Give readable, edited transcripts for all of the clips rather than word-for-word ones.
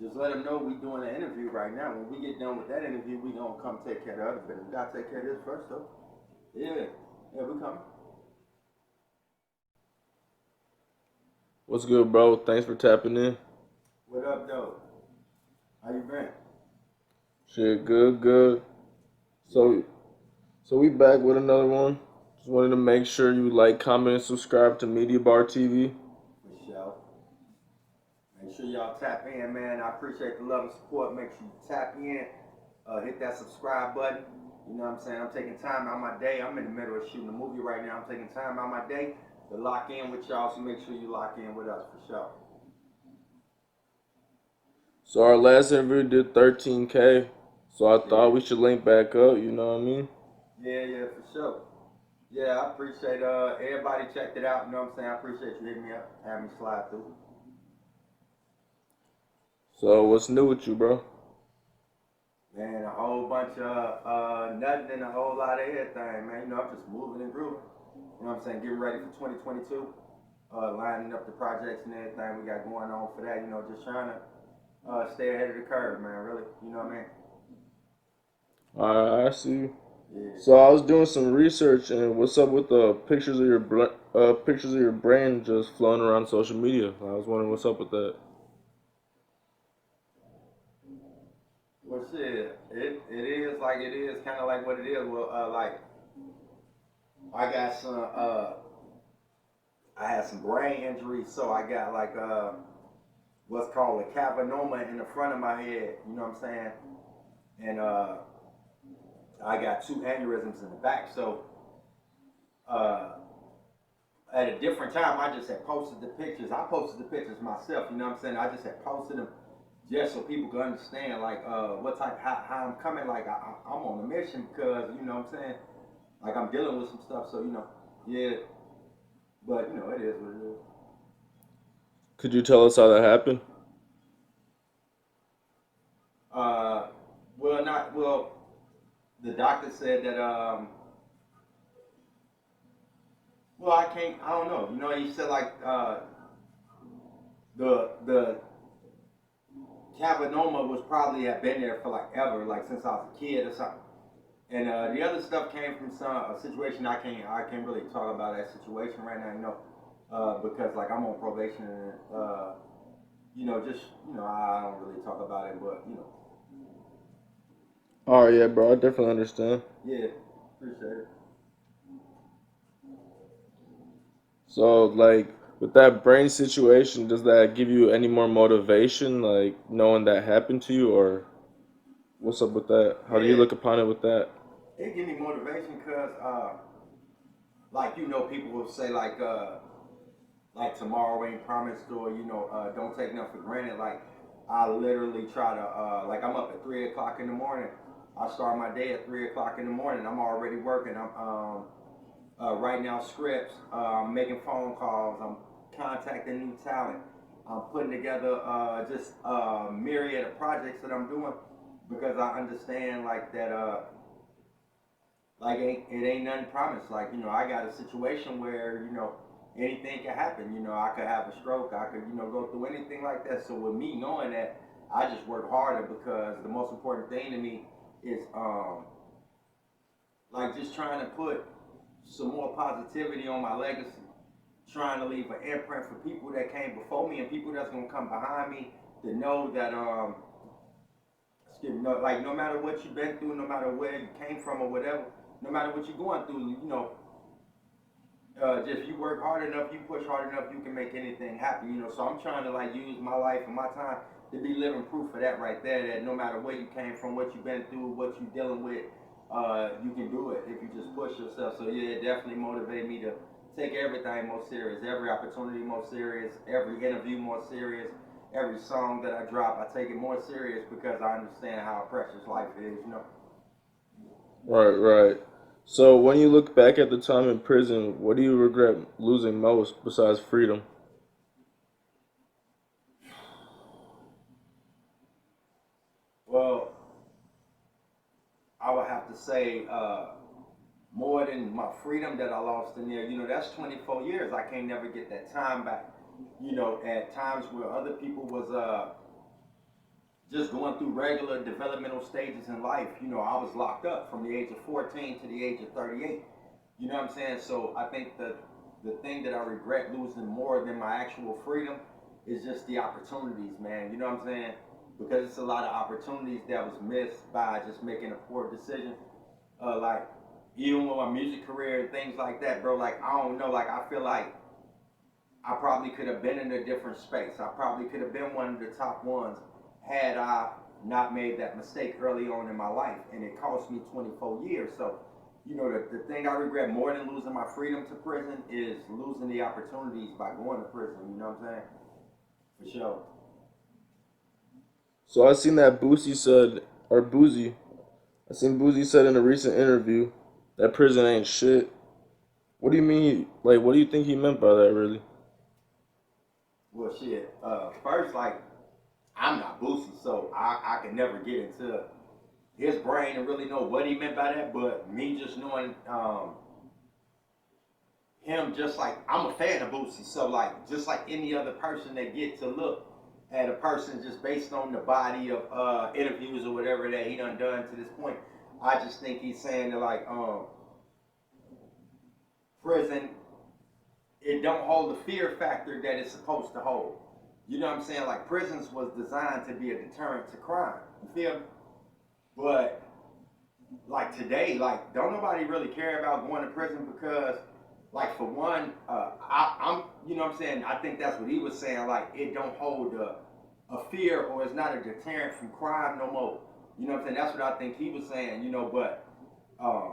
Just let them know we doing an interview right now. When we get done with that interview, we gonna come take care of the other business. We gotta take care of this first, though. Yeah, yeah, we coming. What's good, bro? Thanks for tapping in. What up, though? How you been? Shit, good, good. Yeah, So, so we back with another one. Just wanted to make sure you like, comment, and subscribe to Media Bar TV. for sure. Make sure y'all tap in, man. I appreciate the love and support. Make sure you tap in. Hit that subscribe button. You know what I'm saying? I'm taking time out my day. I'm in the middle of shooting a movie right now. I'm taking time out my day to lock in with y'all. So make sure you lock in with us for sure. So our last interview did 13K. So I thought Yeah, we should link back up. You know what I mean? yeah, yeah, for sure. Yeah, I appreciate everybody checked it out. You know what I'm saying? I appreciate you hitting me up, having me slide through. So what's new with you, bro? Man, a whole bunch of nothing and a whole lot of everything, man. You know, I'm just moving and grooving. You know what I'm saying? Getting ready for 2022. Lining up the projects and everything we got going on for that. You know, just trying to stay ahead of the curve, man. Really, you know what I mean? I see. Yeah. So I was doing some research, and what's up with the pictures of your pictures of your brain just floating around social media? I was wondering what's up with that. Well, shit, it is like it is, kind of like what it is. Well, like I got some, I had some brain injuries, so I got like what's called a cavernoma in the front of my head. You know what I'm saying? And I got two aneurysms in the back. So uh, at a different time, I just had posted the pictures. I posted the pictures myself. You know what I'm saying? I just had posted them just so people could understand like what type, how I'm coming. Like I'm on a mission because you know what I'm saying. Like I'm dealing with some stuff. So you know, yeah. But you know, it is what it is. Could you tell us how that happened? Uh, well, not well. The doctor said that well, I can't. I don't know. You know, he said like the Cavanoma was probably had been there for like ever, like since I was a kid or something. And the other stuff came from some a situation I can't really talk about that situation right now, you know, because like I'm on probation and you know just you know I don't really talk about it, but you know Oh yeah, bro. I definitely understand. yeah, appreciate it. So, like, with that brain situation, does that give you any more motivation, like, knowing that happened to you, or what's up with that? How do you Yeah, look upon it with that? it give me motivation because like you know people will say like tomorrow ain't promised or you know don't take nothing for granted. Like I literally try to like I'm up at 3 o'clock in the morning. I start my day at 3 o'clock in the morning. I'm already working. I'm writing out scripts. I'm making phone calls. I'm contacting new talent. I'm putting together just a myriad of projects that I'm doing because I understand like that like it ain't nothing promised. Like you know, I got a situation where you know anything can happen. You know, I could have a stroke. I could you know go through anything like that. So with me knowing that, I just work harder because the most important thing to me is like just trying to put some more positivity on my legacy. Trying to leave an imprint for people that came before me and people that's gonna come behind me to know that excuse me, no, like no matter what you've been through, no matter where you came from or whatever, no matter what you're going through, you know, if you work hard enough, you push hard enough, you can make anything happen. You know, so I'm trying to like use my life and my time to be living proof of that right there. That no matter where you came from, what you've been through, what you're dealing with, you can do it if you just push yourself. So yeah, it definitely motivated me to take everything more serious, every opportunity more serious, every interview more serious, every song that I drop, I take it more serious because I understand how precious life is. You know. Right, right. So, when you look back at the time in prison, what do you regret losing most besides freedom? Well, I would have to say more than my freedom that I lost in there. You know, that's 24 years. I can't never get that time back. You know, at times where other people was just going through regular developmental stages in life. You know, I was locked up from the age of 14 to the age of 38. You know what I'm saying? So I think that the thing that I regret losing more than my actual freedom is just the opportunities, man. You know what I'm saying? Because it's a lot of opportunities that was missed by just making a poor decision. Like even with my music career and things like that, bro. Like I don't know. Like I feel like I probably could have been in a different space. I probably could have been one of the top ones had I not made that mistake early on in my life. And it cost me 24 years. So, you know, the thing I regret more than losing my freedom to prison is losing the opportunities by going to prison. You know what I'm saying? For sure. So I seen that Boosie said, or Boozy, I seen Boozy said in a recent interview that prison ain't shit. What do you mean? Like, what do you think he meant by that, really? Well, shit. First, like, I'm not Boosie, so I can never get into his brain and really know what he meant by that. But me just knowing him, just like I'm a fan of Boosie, so like just like any other person that get to look at a person just based on the body of interviews or whatever that he done to this point, I just think he's saying that like prison, it don't hold the fear factor that it's supposed to hold. You know what I'm saying? Like prisons was designed to be a deterrent to crime. You feel me? But like today, like don't nobody really care about going to prison because, like for one, I'm, you know what I'm saying. I think that's what he was saying. Like it don't hold a fear or it's not a deterrent from crime no more. You know what I'm saying? That's what I think he was saying. You know, but um,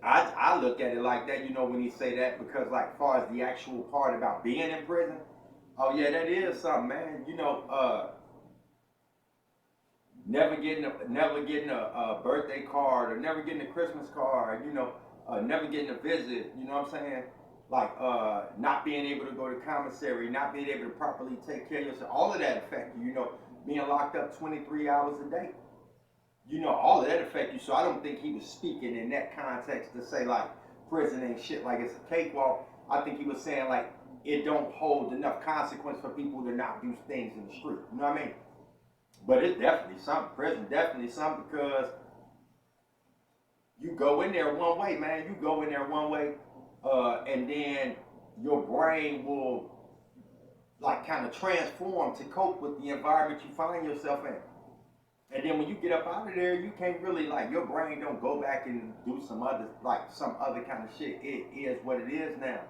I look at it like that. You know, when he say that because like far as the actual part about being in prison, oh yeah, that is something, man. You know, never getting a birthday card or never getting a Christmas card, you know, never getting a visit, you know what I'm saying? Like not being able to go to commissary, not being able to properly take care of yourself, all of that affect you, you know, being locked up 23 hours a day. You know, all of that affect you. So I don't think he was speaking in that context to say like prison ain't shit like it's a cakewalk. I think he was saying like it don't hold enough consequence for people to not do things in the street. You know what I mean? But it's definitely something. Prison definitely something because you go in there one way, man. You go in there one way, and then your brain will like kind of transform to cope with the environment you find yourself in. And then when you get up out of there, you can't really like your brain don't go back and do some other kind of shit. It is what it is now.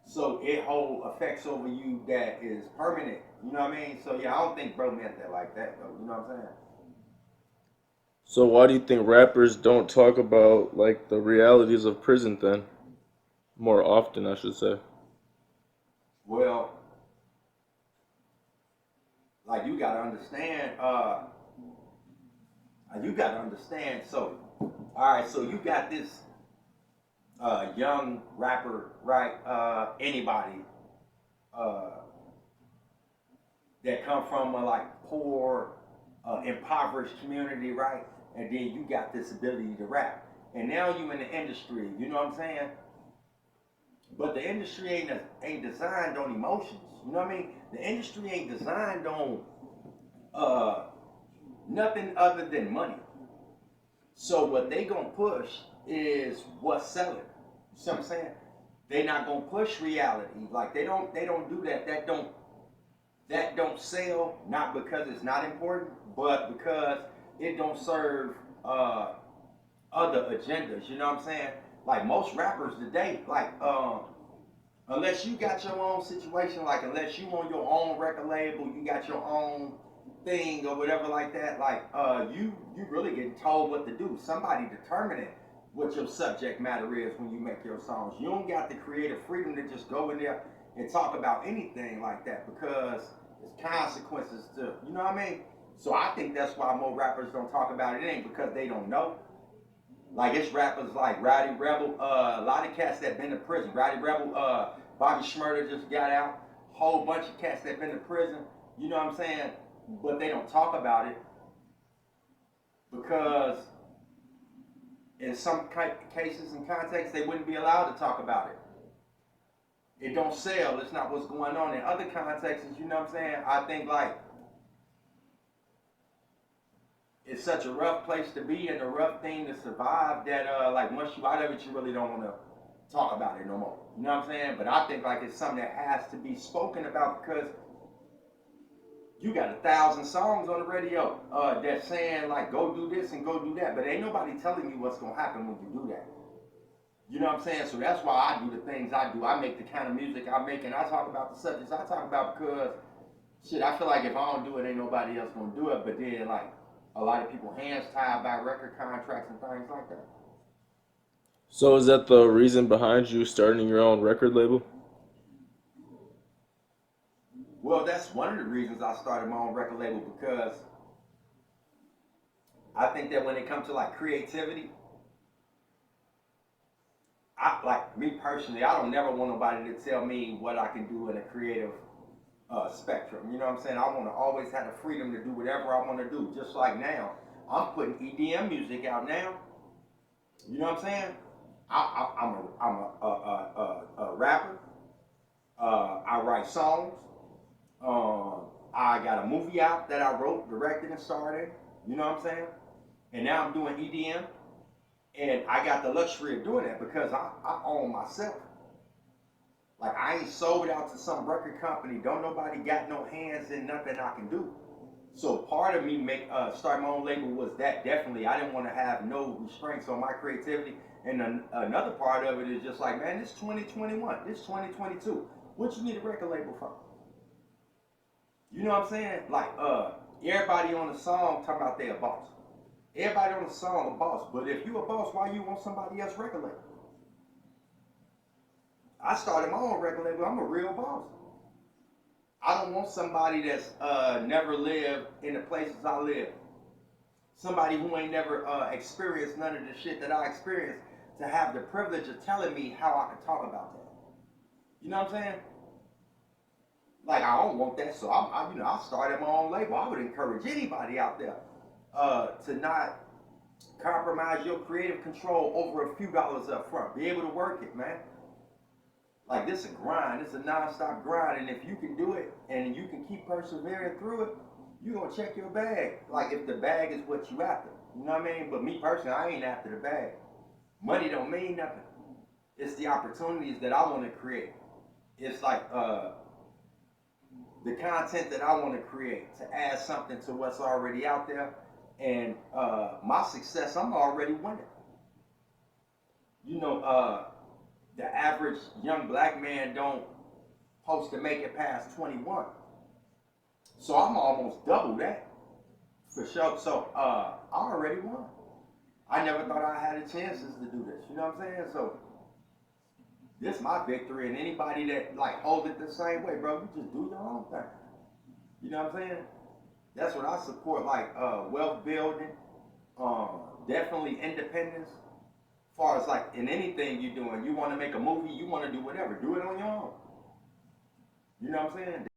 So it hold effects over you that is permanent. You know what I mean? So yeah, I don't think bro meant that like that though. You know what I'm saying? So why do you think rappers don't talk about like the realities of prison then? More often, I should say. Well, like you gotta understand. So, all right, so you got this young rapper, right? Anybody uh, that come from a like poor, impoverished community, right? And then you got this ability to rap, and now you in the industry. You know what I'm saying? But the industry ain't designed on emotions. You know what I mean? The industry ain't designed on uh, nothing other than money. So what they gonna push is what's selling. You see what I'm saying? They not gonna push reality. Like they don't do that. That don't sell. Not because it's not important, but because it don't serve other agendas. You know what I'm saying? Like most rappers today, like unless you got your own situation, like unless you on your own record label, you got your own thing or whatever like that, like you really getting told what to do. Somebody determining what your subject matter is when you make your songs. You don't got the creative freedom to just go in there and talk about anything like that because there's consequences to, you know what I mean? So I think that's why more rappers don't talk about it. It ain't because they don't know. Like it's rappers like Rowdy Rebel, a lot of cats that been to prison. Rowdy Rebel, Bobby Schmurder just got out. Whole bunch of cats that been to prison. You know what I'm saying? But they don't talk about it because in some cases and contexts they wouldn't be allowed to talk about it. It don't sell. It's not what's going on in other contexts. You know what I'm saying? I think like it's such a rough place to be and a rough thing to survive that like once you out of it, you really don't want to talk about it no more. You know what I'm saying? But I think like it's something that has to be spoken about because you got 1,000 songs on the radio that's saying like go do this and go do that, but ain't nobody telling you what's gonna happen when you do that. You know what I'm saying? So that's why I do the things I do. I make the kind of music I make, and I talk about the subjects I talk about because shit, I feel like if I don't do it, ain't nobody else gonna do it. But then like a lot of people hands tied by record contracts and things like that. So is that the reason behind you starting your own record label? Well, that's one of the reasons I started my own record label because I think that when it comes to like creativity, I like me personally, I don't never want nobody to tell me what I can do in a creative spectrum. You know what I'm saying? I want to always have the freedom to do whatever I want to do. Just like now, I'm putting EDM music out now. You know what I'm saying? I'm a rapper. I write songs. I got a movie out that I wrote, directed, and starred in. You know what I'm saying? And now I'm doing EDM. And I got the luxury of doing that because I own myself. Like I ain't sold out to some record company. Don't nobody got no hands in nothing I can do. So part of me start my own label was that definitely I didn't want to have no restraints on my creativity. And another part of it is just like, man, this 2021, this 2022. What you need a record label for? You know what I'm saying? Like everybody on the song talking about they a boss. Everybody on the song a boss. But if you a boss, why you want somebody else record label? I started my own record label. I'm a real boss. I don't want somebody that's never lived in the places I live. Somebody who ain't never experienced none of the shit that I experienced to have the privilege of telling me how I can talk about that. You know what I'm saying? Like I don't want that, so I started my own label. I would encourage anybody out there to not compromise your creative control over a few dollars up front. Be able to work it, man. Like this is a grind. It's a non-stop grind, and if you can do it and you can keep persevering through it, you're gonna check your bag. Like if the bag is what you after, you know what I mean? But me personally, I ain't after the bag. Money don't mean nothing. It's the opportunities that I want to create. It's like the content that I want to create to add something to what's already out there, and my success, I'm already winning. You know, the average young black man don't supposed to make it past 21. So I'm almost double that for sure. So I already won. I never thought I had the chances to do this. You know what I'm saying? So this is my victory, and anybody that like hold it the same way, bro, you just do your own thing. You know what I'm saying? That's what I support, like wealth building, definitely independence. As far as like in anything you're doing, you want to make a movie, you want to do whatever, do it on your own. You know what I'm saying?